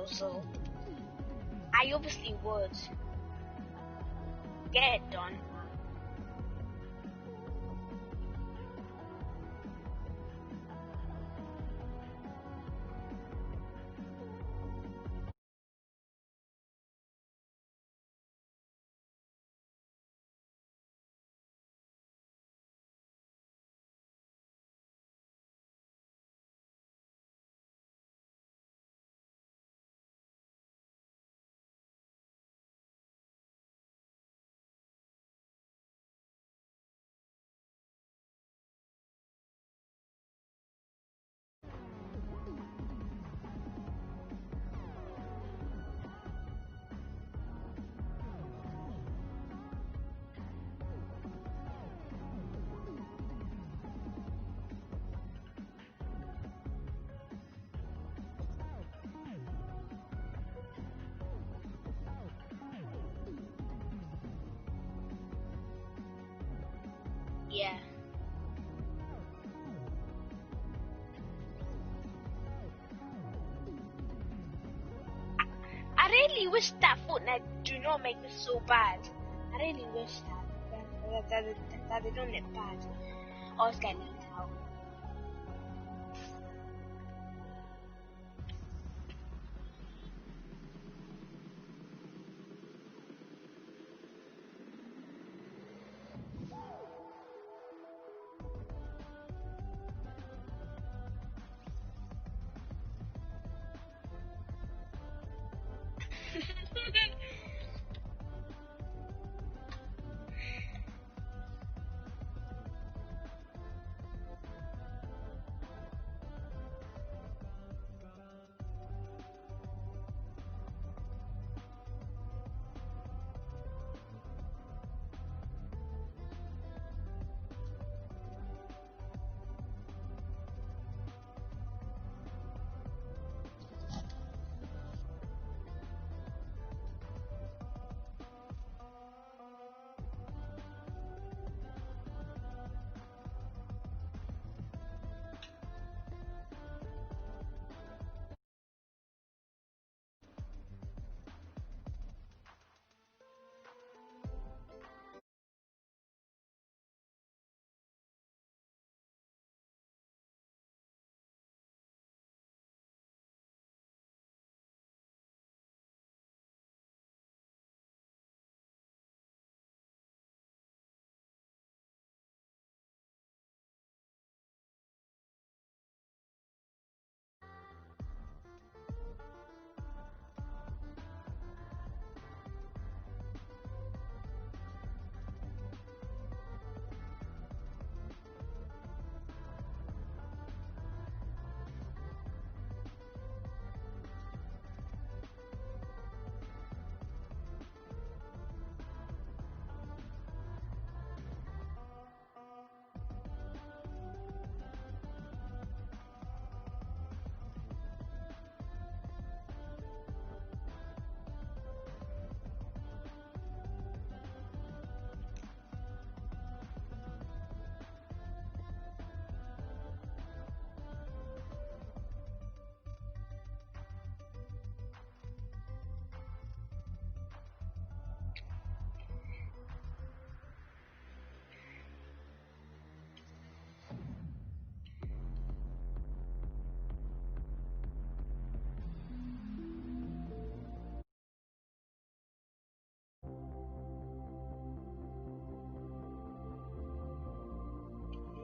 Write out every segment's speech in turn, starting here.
though, so I obviously would get it done. Yeah. I really wish that Fortnite do not make this so bad. I really wish that they don't look bad. Or it's getting leaked out.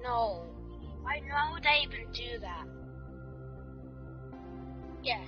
No. Why would I even do that? Yeah.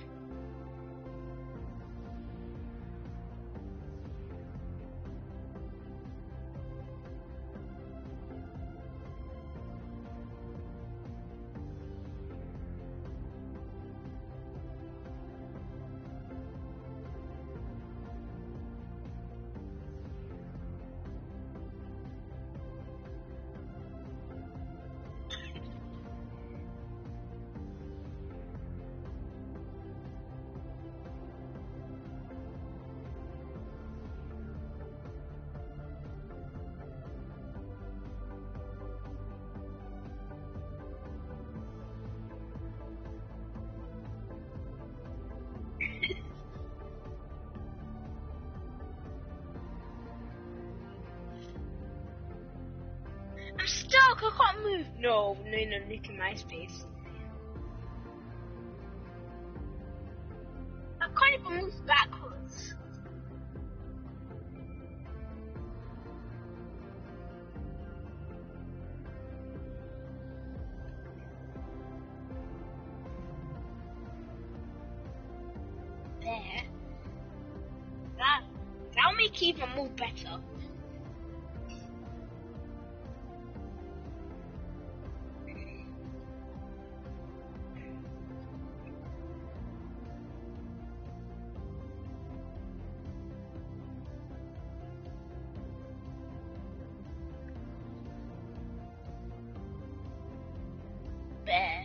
I'm stuck. I can't move. No, look at my space. I can't even move backwards. There. That'll make it even move better. There.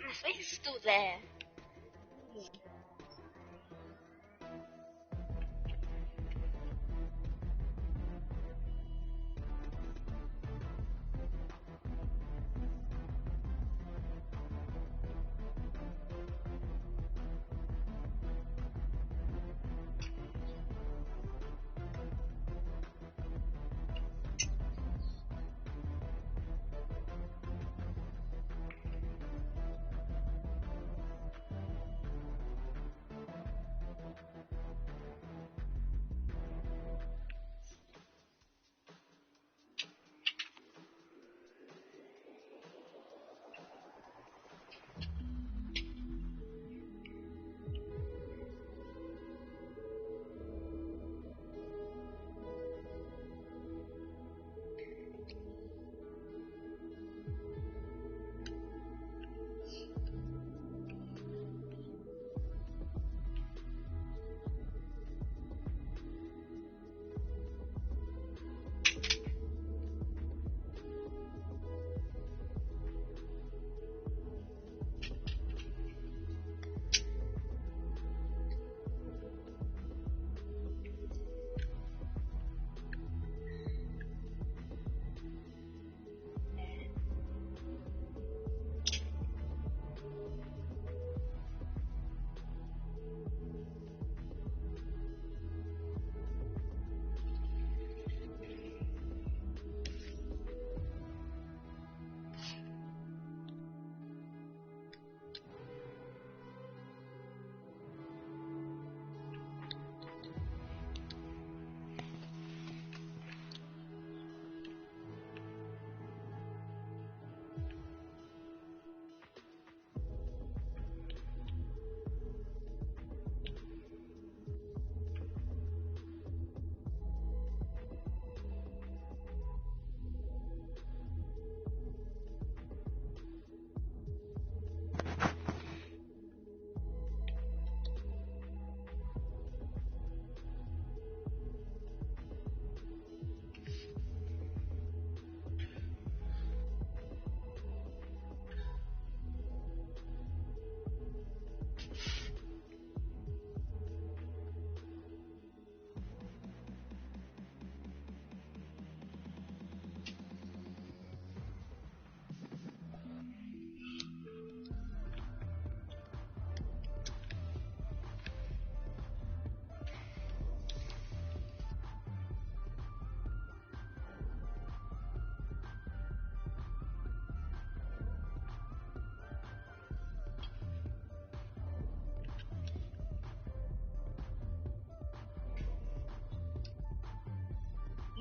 My face is still there.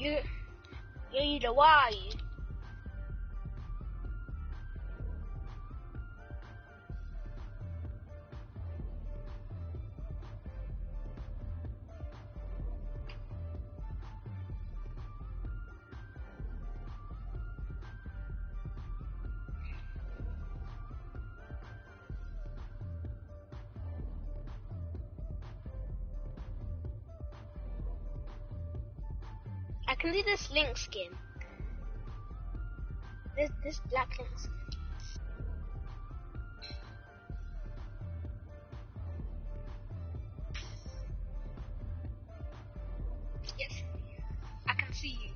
You, you the why? I can do this link skin. This black link skin. Yes, I can see you.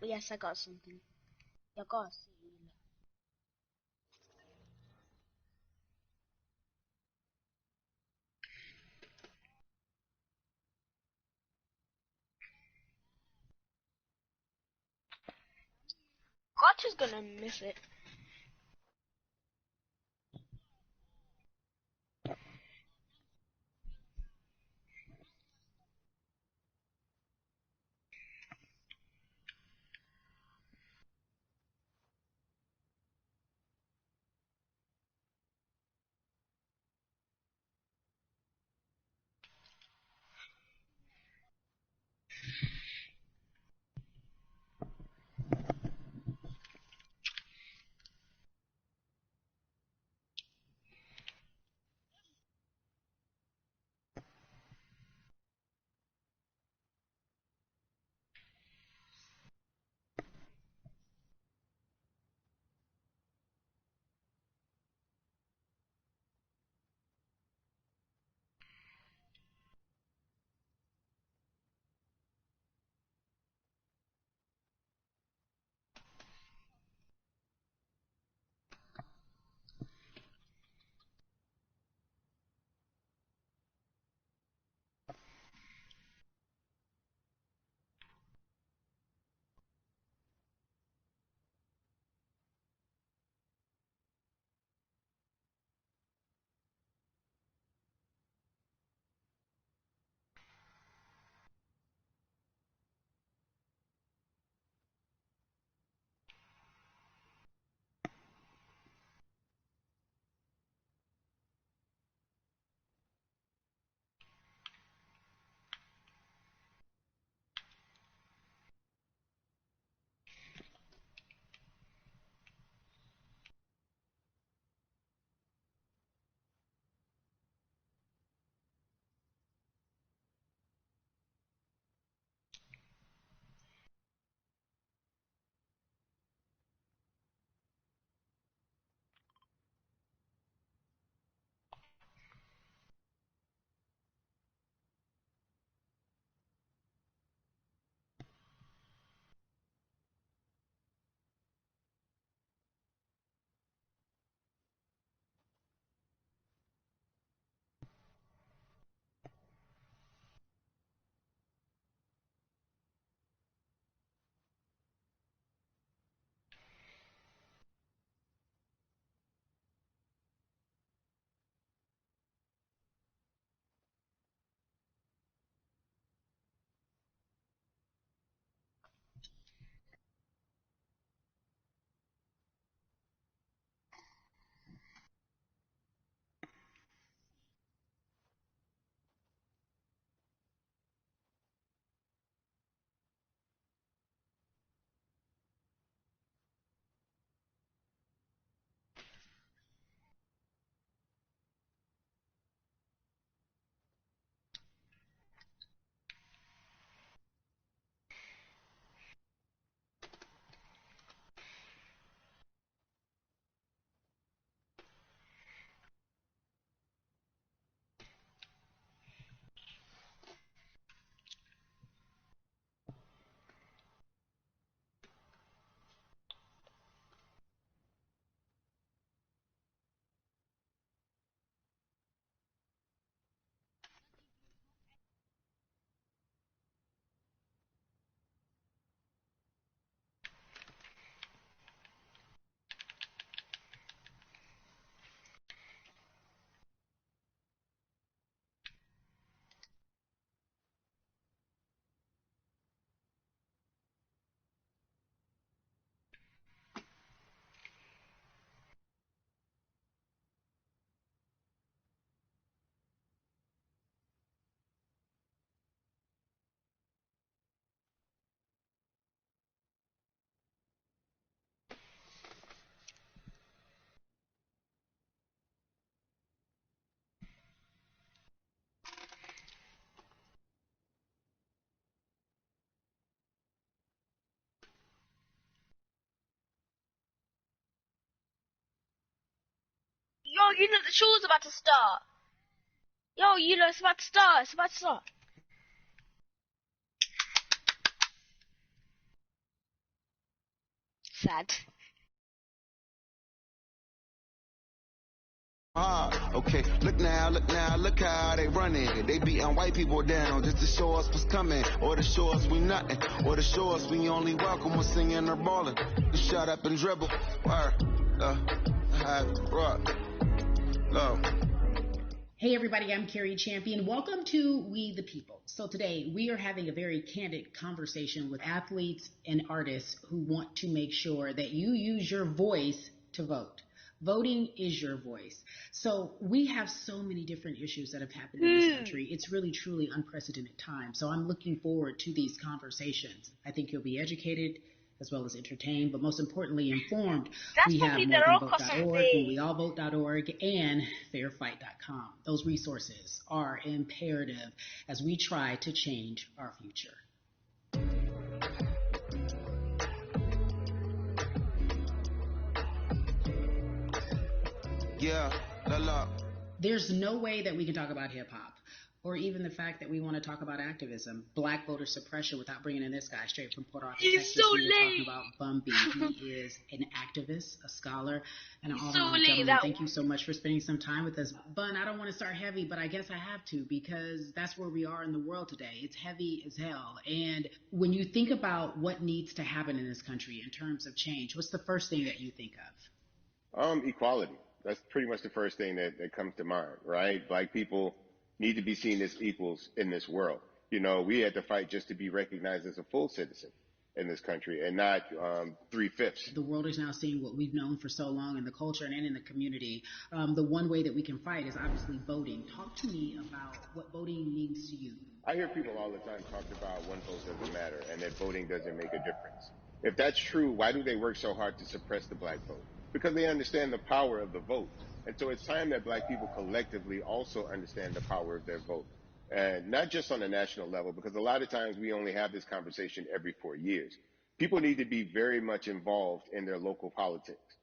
Yes, I got something. I got. Gotcha's gonna miss it. you know the show's about to start. Yo, you know it's about to start. It's about to start. Sad. Okay, look now, look how they running. They beating white people down just to show us what's coming, or to show us we nothing, or to show us we only welcome when singing or balling. Shut up and dribble. Hey everybody, I'm Carrie Champion. Welcome to We the People. So today we are having a very candid conversation with athletes and artists who want to make sure that you use your voice to vote. Voting is your voice. So we have so many different issues that have happened in this country. It's really, truly unprecedented time. So I'm looking forward to these conversations. I think you'll be educated as well as entertained, but most importantly informed. We have morethanvote.org, whenweallvote.org, and fairfight.com. Those resources are imperative as we try to change our future. Yeah, la. There's no way that we can talk about hip hop or even the fact that we want to talk about activism, black voter suppression, without bringing in this guy straight from Port Arthur, Texas. So we were talking about Bumby. He is an activist, a scholar, and an all-around gentleman. Thank you so much for spending some time with us. Bun, I don't want to start heavy, but I guess I have to because that's where we are in the world today. It's heavy as hell. And when you think about what needs to happen in this country in terms of change, what's the first thing that you think of? Equality. That's pretty much the first thing that comes to mind, right? Black people need to be seen as equals in this world. You know, we had to fight just to be recognized as a full citizen in this country and not 3/5. The world is now seeing what we've known for so long in the culture and in the community. The one way that we can fight is obviously voting. Talk to me about what voting means to you. I hear people all the time talk about one vote doesn't matter and that voting doesn't make a difference. If that's true, why do they work so hard to suppress the black vote? Because they understand the power of the vote. And so it's time that black people collectively also understand the power of their vote. And not just on a national level, because a lot of times we only have this conversation every 4 years. People need to be very much involved in their local politics.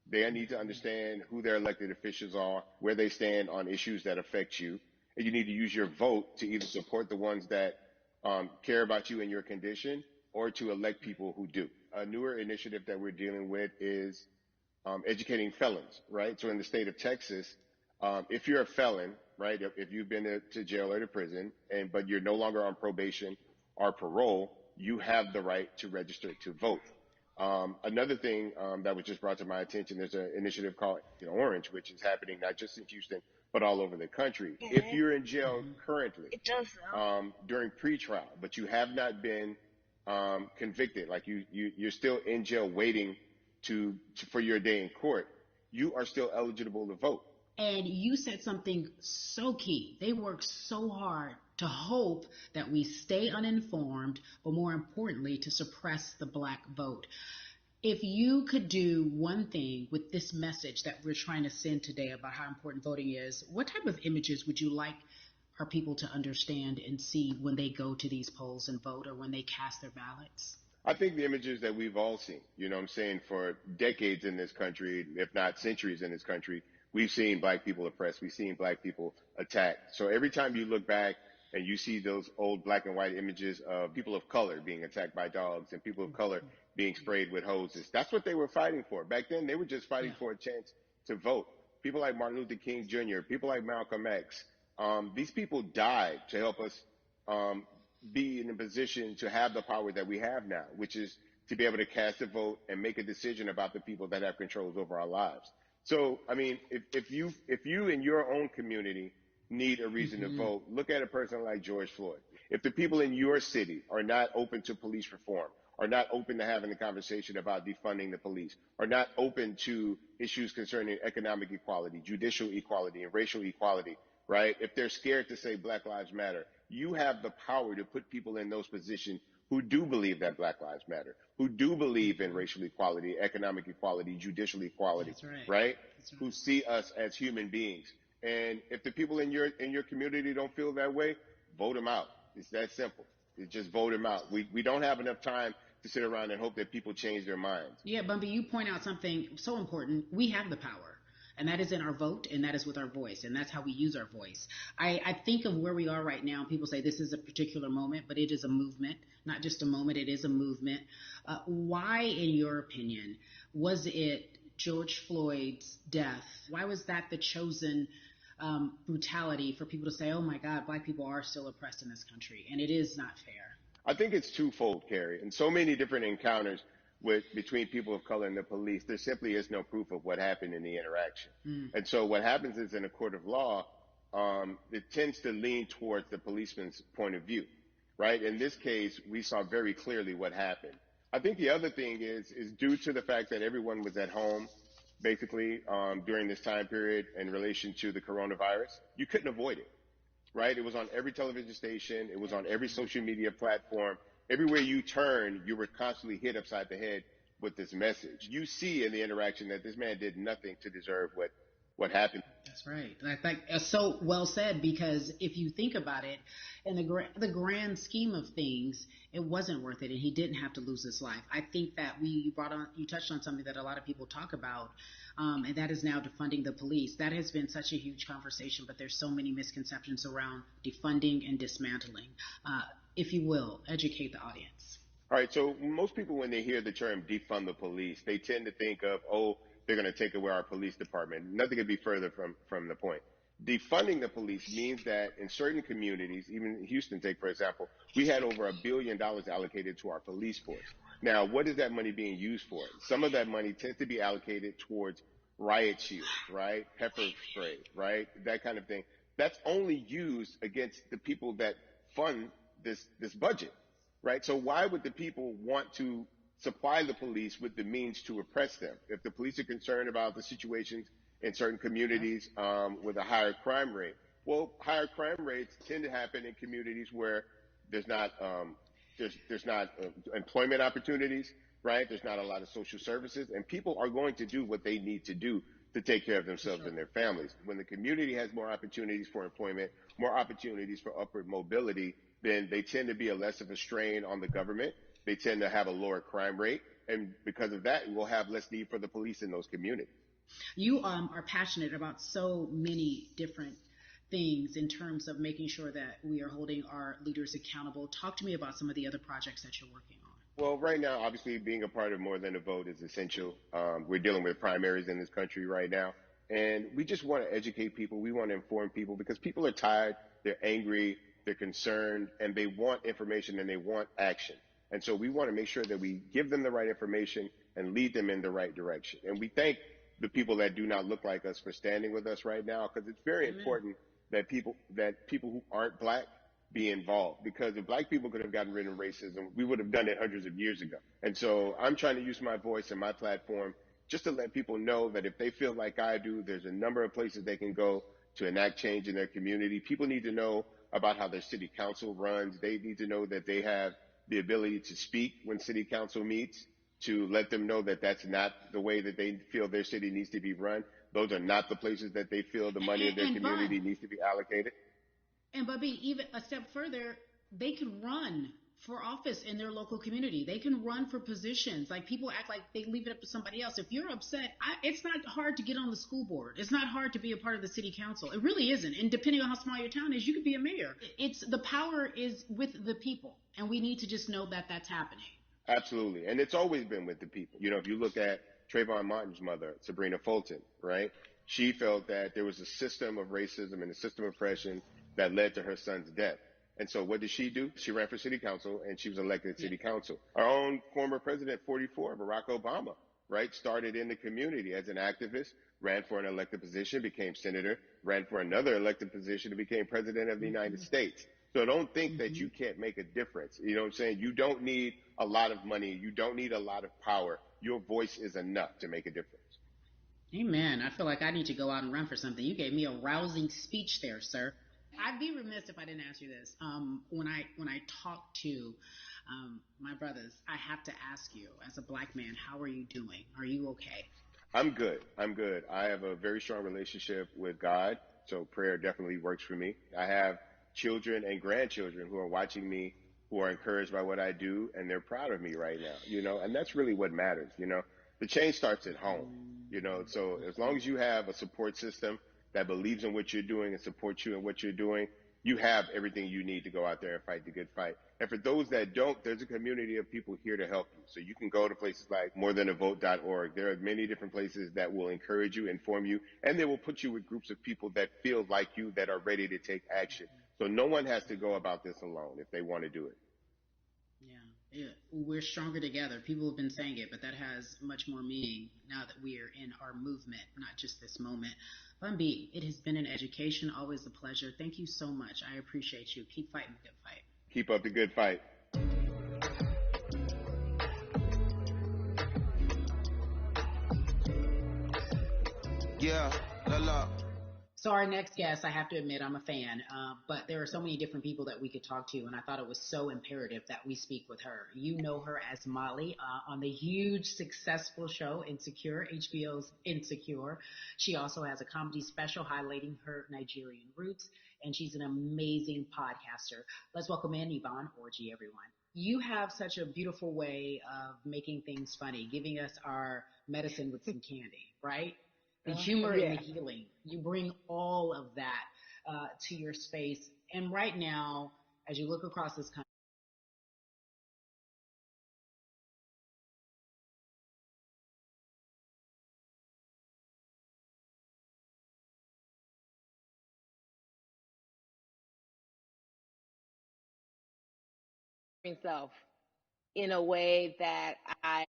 They need to understand who their elected officials are, where they stand on issues that affect you. And you need to use your vote to either support the ones that care about you and your condition, or to elect people who do. A newer initiative that we're dealing with is educating felons, right? So in the state of Texas, if you're a felon, right, if you've been to jail or to prison, but you're no longer on probation or parole, you have the right to register to vote. Another thing that was just brought to my attention, there's an initiative called Orange, which is happening not just in Houston, but all over the country. If you're in jail currently, during pretrial, but you have not been convicted, like you're still in jail waiting for your day in court, you are still eligible to vote. And you said something so key. They work so hard to hope that we stay uninformed, but more importantly, to suppress the black vote. If you could do one thing with this message that we're trying to send today about how important voting is, what type of images would you like our people to understand and see when they go to these polls and vote, or when they cast their ballots? I think the images that we've all seen, you know what I'm saying, for decades in this country, if not centuries in this country, we've seen black people oppressed. We've seen black people attacked. So every time you look back and you see those old black and white images of people of color being attacked by dogs and people of color being sprayed with hoses, that's what they were fighting for. Back then, they were just fighting for a chance to vote. People like Martin Luther King Jr., people like Malcolm X, these people died to help us be in a position to have the power that we have now, which is to be able to cast a vote and make a decision about the people that have controls over our lives. So, I mean, if you in your own community need a reason to vote, look at a person like George Floyd. If the people in your city are not open to police reform, are not open to having a conversation about defunding the police, are not open to issues concerning economic equality, judicial equality, and racial equality, right? If they're scared to say Black Lives Matter, you have the power to put people in those positions who do believe that Black Lives Matter, who do believe in racial equality, economic equality, judicial equality, right? Who see us as human beings. And if the people in your community don't feel that way, vote them out. It's that simple. It's just vote them out. We don't have enough time to sit around and hope that people change their minds. Yeah, Bumpy, you point out something so important. We have the power. And that is in our vote, and that is with our voice, and that's how we use our voice. I think of where we are right now. People say this is a particular moment, but it is a movement, not just a moment, it is a movement. Why, in your opinion, was it George Floyd's death? Why was that the chosen brutality for people to say, oh my God, black people are still oppressed in this country, and it is not fair? I think it's twofold, Carrie. In so many different encounters between people of color and the police, there simply is no proof of what happened in the interaction. And so what happens is in a court of law, it tends to lean towards the policeman's point of view, right? In this case, we saw very clearly what happened. I think the other thing is due to the fact that everyone was at home, basically, during this time period in relation to the coronavirus, you couldn't avoid it. Right? It was on every television station. It was on every social media platform. Everywhere you turn, you were constantly hit upside the head with this message. You see in the interaction that this man did nothing to deserve what happened. That's right. So well said, because if you think about it, in the grand scheme of things, it wasn't worth it, and he didn't have to lose his life. I think that you touched on something that a lot of people talk about, and that is now defunding the police. That has been such a huge conversation, but there's so many misconceptions around defunding and dismantling. If you will, educate the audience. All right. So most people, when they hear the term defund the police, they tend to think of, oh, they're going to take away our police department. Nothing could be further from the point. Defunding the police means that in certain communities, even Houston, take for example, we had over $1 billion allocated to our police force. Now, what is that money being used for? Some of that money tends to be allocated towards riot shields, right? Pepper spray, right? That kind of thing. That's only used against the people that fund this budget, right? So why would the people want to supply the police with the means to oppress them? If the police are concerned about the situations in certain communities with a higher crime rate, well, higher crime rates tend to happen in communities where there's not employment opportunities, right? There's not a lot of social services, and people are going to do what they need to do to take care of themselves and their families. When the community has more opportunities for employment, more opportunities for upward mobility, then they tend to be less of a strain on the government. They tend to have a lower crime rate, and because of that, we'll have less need for the police in those communities. You are passionate about so many different things in terms of making sure that we are holding our leaders accountable. Talk to me about some of the other projects that you're working on. Well, right now, obviously, being a part of More Than a Vote is essential. We're dealing with primaries in this country right now, and we just want to educate people. We want to inform people because people are tired, they're angry, they're concerned, and they want information and they want action. And so we want to make sure that we give them the right information and lead them in the right direction. And we thank the people that do not look like us for standing with us right now, because it's very important that people who aren't black be involved, because if black people could have gotten rid of racism, we would have done it hundreds of years ago. And so I'm trying to use my voice and my platform just to let people know that if they feel like I do, there's a number of places they can go to enact change in their community. People need to know about how their city council runs. They need to know that they have the ability to speak when city council meets, to let them know that that's not the way that they feel their city needs to be run. Those are not the places that they feel the money of their community needs to be allocated. And Bubby, even a step further, they can run for office in their local community. They can run for positions. Like, people act like they leave it up to somebody else. If you're upset, it's not hard to get on the school board. It's not hard to be a part of the city council. It really isn't. And depending on how small your town is, you could be a mayor. The power is with the people, and we need to just know that that's happening. Absolutely. And it's always been with the people. You know, if you look at Trayvon Martin's mother, Sabrina Fulton, right? She felt that there was a system of racism and a system of oppression that led to her son's death. And so what did she do? She ran for city council, and she was elected to city council. Our own former president, 44, Barack Obama, right, started in the community as an activist, ran for an elected position, became senator, ran for another elected position, and became president of the United States. So don't think that you can't make a difference. You know what I'm saying? You don't need a lot of money. You don't need a lot of power. Your voice is enough to make a difference. Amen. I feel like I need to go out and run for something. You gave me a rousing speech there, sir. I'd be remiss if I didn't ask you this. When I talk to my brothers, I have to ask you, as a black man, how are you doing? Are you okay? I'm good. I have a very strong relationship with God, so prayer definitely works for me. I have children and grandchildren who are watching me, who are encouraged by what I do, and they're proud of me right now, you know, and that's really what matters, you know. The change starts at home, so as long as you have a support system that believes in what you're doing and supports you in what you're doing, you have everything you need to go out there and fight the good fight. And for those that don't, there's a community of people here to help you. So you can go to places like morethanavote.org. There are many different places that will encourage you, inform you, and they will put you with groups of people that feel like you, that are ready to take action. So no one has to go about this alone if they want to do it. Yeah, we're stronger together. People have been saying it, but that has much more meaning now that we are in our movement, not just this moment. Bumby, it has been an education, always a pleasure. Thank you so much. I appreciate you. Keep fighting the good fight. Keep up the good fight. Yeah, la. So our next guest, I have to admit, I'm a fan, but there are so many different people that we could talk to, and I thought it was so imperative that we speak with her. You know her as Molly on the huge, successful show Insecure, HBO's Insecure. She also has a comedy special highlighting her Nigerian roots, and she's an amazing podcaster. Let's welcome in Yvonne Orji, everyone. You have such a beautiful way of making things funny, giving us our medicine with some candy, right? The humor and the healing. You bring all of that to your space. And right now, as you look across this country, Self in a way that I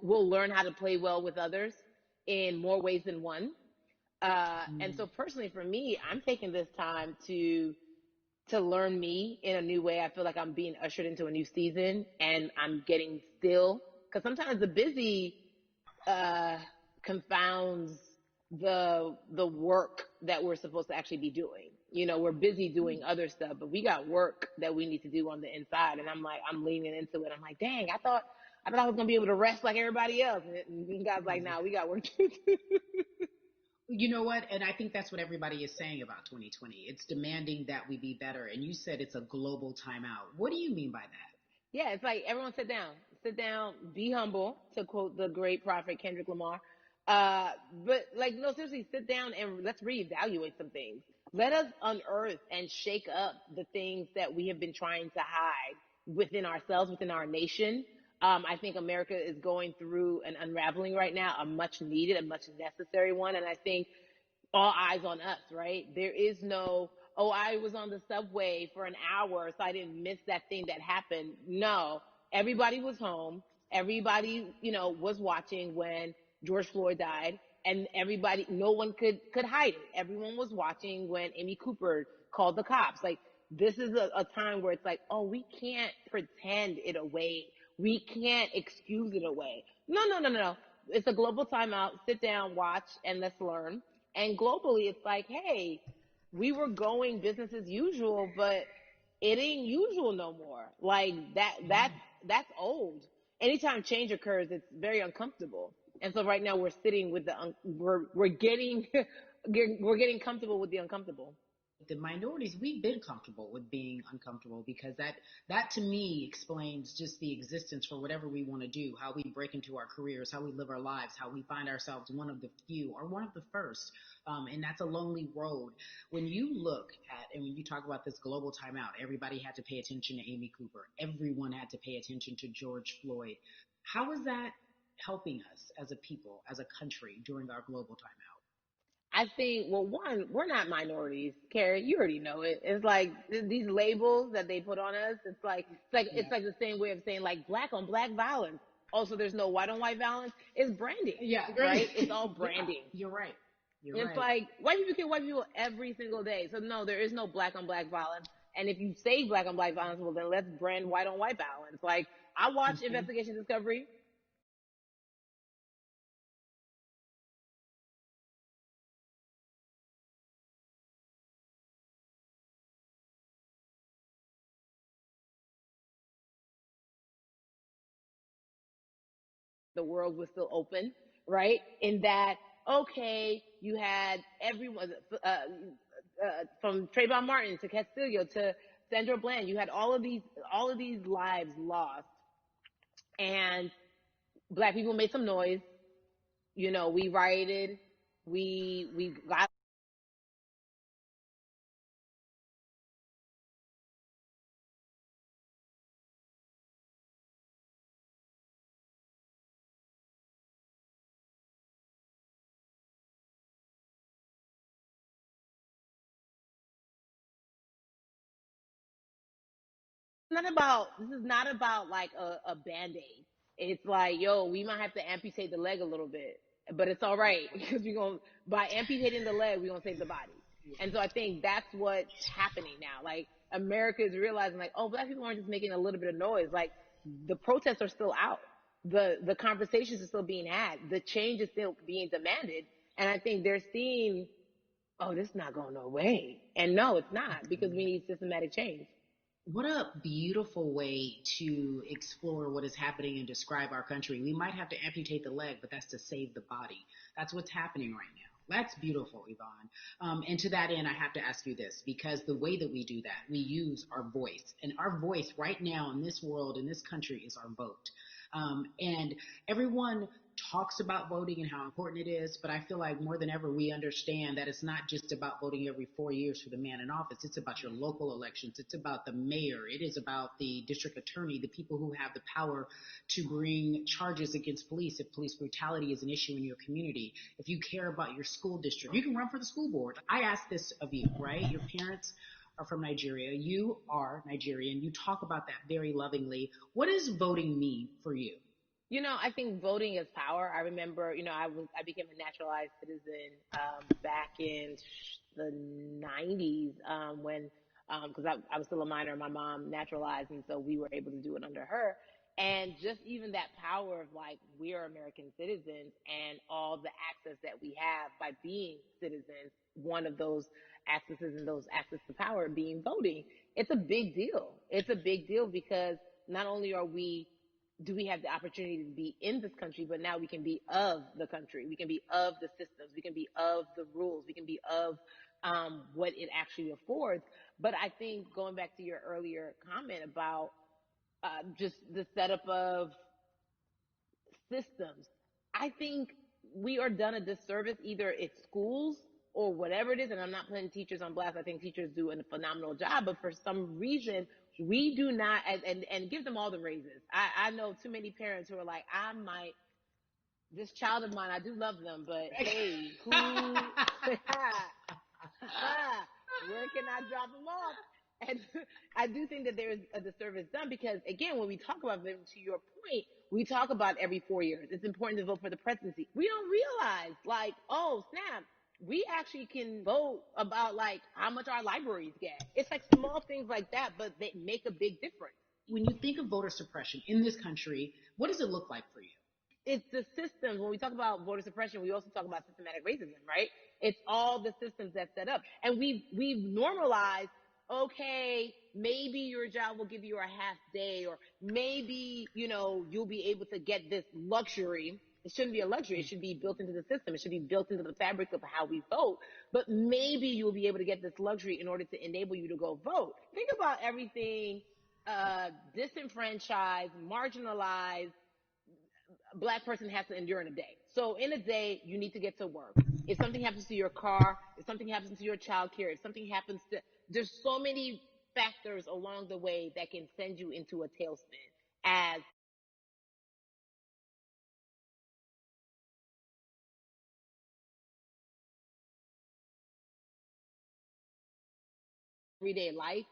will learn how to play well with others in more ways than one. And so personally for me, I'm taking this time to learn me in a new way. I feel like I'm being ushered into a new season and I'm getting still because sometimes the busy confounds the work that we're supposed to actually be doing. We're busy doing other stuff, but we got work that we need to do on the inside. And I'm leaning into it. I'm like, dang, I thought I was gonna be able to rest like everybody else. And God's like, nah, we got work to do. you know what? And I think that's what everybody is saying about 2020. It's demanding that we be better. And you said it's a global timeout. What do you mean by that? Yeah, it's like everyone sit down, be humble, to quote the great prophet Kendrick Lamar. But like, no, seriously, sit down and let's reevaluate some things. Let us unearth and shake up the things that we have been trying to hide within ourselves, within our nation. I think America is going through an unraveling right now, a much needed, a much necessary one. And I think all eyes on us, right? There is no, oh, I was on the subway for an hour, so I didn't miss that thing that happened. No, everybody was home. Everybody, was watching when George Floyd died, and everybody, no one could hide it. Everyone was watching when Amy Cooper called the cops. Like, this is a time where it's like, oh, we can't pretend it away. We can't excuse it away. No, no, no, no, no. It's a global timeout. Sit down, watch, and let's learn. And globally, it's like, hey, we were going business as usual, but it ain't usual no more. Like that's old. Anytime change occurs, it's very uncomfortable. And so right now we're sitting with we're getting we're getting comfortable with the uncomfortable. The minorities, we've been comfortable with being uncomfortable because that to me explains just the existence for whatever we want to do, how we break into our careers, how we live our lives, how we find ourselves one of the few or one of the first. And that's a lonely road. When you look at, and when you talk about this global timeout, everybody had to pay attention to Amy Cooper. Everyone had to pay attention to George Floyd. How is that helping us as a people, as a country during our global timeout? I think, well, one, we're not minorities, Carrie. You already know it. It's like these labels that they put on us. It's like the same way of saying like black on black violence. Also, there's no white on white violence. It's branding. Yeah, right. It's all branding. Yeah, you're right. It's like white people kill white people every single day. So no, there is no black on black violence. And if you say black on black violence, well, then let's brand white on white violence. Like, I watch Investigation Discovery. The world was still open, right? In that, okay, you had everyone, from Trayvon Martin to Castillo to Sandra Bland, you had all of these lives lost, and black people made some noise. You know, we rioted, we got. This is not about like a band-aid. It's like, yo, we might have to amputate the leg a little bit, but it's all right because by amputating the leg, we're going to save the body. And so I think that's what's happening now. Like, America is realizing, like, oh, black people aren't just making a little bit of noise. Like, the protests are still out. The conversations are still being had. The change is still being demanded. And I think they're seeing, oh, this is not going no way. And no, it's not, because we need systematic change. What a beautiful way to explore what is happening and describe our country. We might have to amputate the leg, but that's to save the body. That's what's happening right now. That's beautiful, Yvonne. And to that end, I have to ask you this, because the way that we do that, we use our voice. And our voice right now in this world, in this country, is our vote. And everyone talks about voting and how important it is, but I feel like more than ever we understand that it's not just about voting every 4 years for the man in office. It's about your local elections. It's about the mayor. It is about the district attorney, the people who have the power to bring charges against police if police brutality is an issue in your community. If you care about your school district, you can run for the school board. I ask this of you, right? Your parents are from Nigeria. You are Nigerian. You talk about that very lovingly. What does voting mean for you? You know, I think voting is power. I remember, I became a naturalized citizen back in the 90s, when because I was still a minor. My mom naturalized, and so we were able to do it under her. And just even that power of, like, we are American citizens, and all the access that we have by being citizens. One of those accesses and those access to power being voting. It's a big deal. It's a big deal because not only do we have the opportunity to be in this country, but now we can be of the country. We can be of the systems. We can be of the rules. We can be of what it actually affords. But I think, going back to your earlier comment about just the setup of systems, I think we are done a disservice, either it's schools or whatever it is. And I'm not putting teachers on blast. I think teachers do a phenomenal job, but for some reason, we do not, and give them all the raises. I know too many parents who are like, this child of mine, I do love them, but hey, where can I drop them off? And I do think that there's a disservice done because, again, when we talk about them, to your point, we talk about every 4 years. It's important to vote for the presidency. We don't realize, like, oh, snap, we actually can vote about, like, how much our libraries get. It's like small things like that, but they make a big difference. When you think of voter suppression in this country, what does it look like for you? It's the systems. When we talk about voter suppression, we also talk about systematic racism, right? It's all the systems that set up. And we've normalized, okay, maybe your job will give you a half day, or maybe, you'll be able to get this luxury. It shouldn't be a luxury. It should be built into the system. It should be built into the fabric of how we vote. But maybe you'll be able to get this luxury in order to enable you to go vote. Think about everything disenfranchised, marginalized Black person has to endure in a day. So in a day, you need to get to work. If something happens to your car, if something happens to your child care, if something happens to, there's so many factors along the way that can send you into a tailspin. As everyday life,